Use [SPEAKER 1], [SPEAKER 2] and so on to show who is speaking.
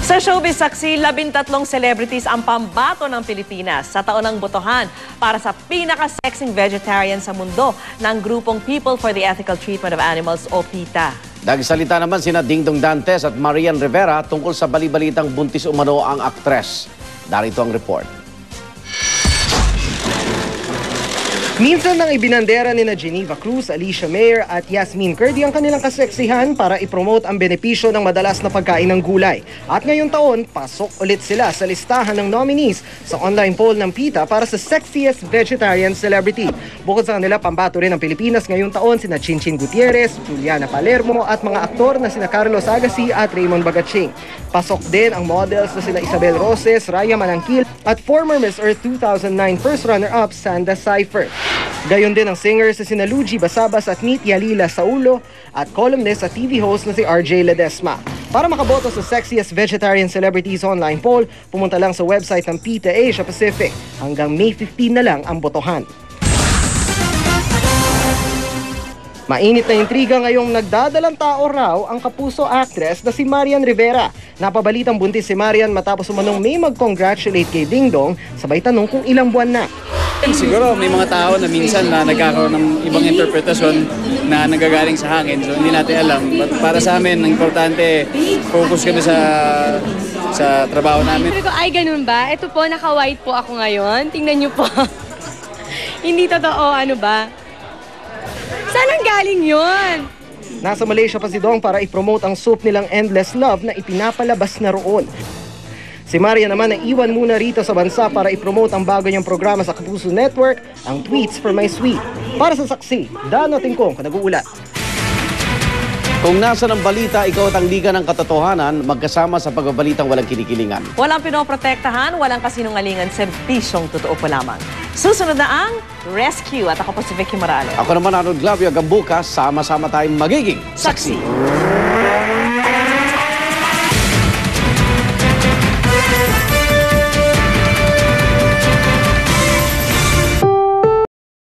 [SPEAKER 1] Sa showbiz saksi, 13 celebrities ang pambato ng Pilipinas sa taon ng botohan para sa pinaka-sexing vegetarian sa mundo ng grupong People for the Ethical Treatment of Animals o PETA.
[SPEAKER 2] Nagsalita naman sina Dingdong Dantes at Marian Rivera tungkol sa balibalitang buntis umano ang aktres. Darito ang report.
[SPEAKER 3] Minsan nang ibinandera ni Geneva Cruz, Alicia Mayer at Yasmin Curdy ang kanilang kaseksihan para ipromote ang benepisyo ng madalas na pagkain ng gulay. At ngayong taon, pasok ulit sila sa listahan ng nominees sa online poll ng PETA para sa Sexiest Vegetarian Celebrity. Bukod sa kanila, pambato rin ng Pilipinas ngayong taon sina Chinchin Gutierrez, Juliana Palermo at mga aktor na sina Carlos Agassi at Raymond Bagaching. Pasok din ang models na sina Isabel Roses, Raya Manangkil at former Miss Earth 2009 first runner-up Sanda Cypher. Gayon din ang singers na sina Luigi Basabas at Meet Yalila Saulo at columnist at TV host na si RJ Ledesma. Para makaboto sa Sexiest Vegetarian Celebrities online poll, pumunta lang sa website ng PETA Asia Pacific. Hanggang May 15 na lang ang botohan. Mainit na intriga ngayong nagdadalang tao raw ang kapuso actress na si Marian Rivera. Napabalitang buntis si Marian matapos umanong may mag-congratulate kay Dingdong, sabay tanong kung ilang buwan na.
[SPEAKER 4] Siguro may mga tao na minsan na nagkakaroon ng ibang interpretasyon na nagagaling sa hangin. So hindi natin alam. But para sa amin, importante, focus kami sa trabaho namin.
[SPEAKER 5] Sabi ko, ay ganun ba? Ito po, naka-white po ako ngayon. Tingnan niyo po. Hindi totoo, ano ba? Saan ang galing yun?
[SPEAKER 3] Nasa Malaysia pa si Dong para i-promote ang soup nilang Endless Love na ipinapalabas na roon. Si Maria naman na iwan muna rito sa bansa para i-promote ang bago niyang programa sa Kapuso Network, ang Tweets for My Sweet. Para sa saksi, Dano Tingkong, nag-uulat.
[SPEAKER 2] Kung nasa ng balita, ikaw at ang liga ng katotohanan, magkasama sa pagbabalitang walang kinikilingan.
[SPEAKER 1] Walang pinoprotektahan, walang kasinungalingan, serbisyong totoo po lamang. Susunod na ang Rescue at ako po si Vicky Morales.
[SPEAKER 2] Ako naman, Arnold Glavio, hanggang bukas, sama-sama tayong magiging
[SPEAKER 1] Saksi.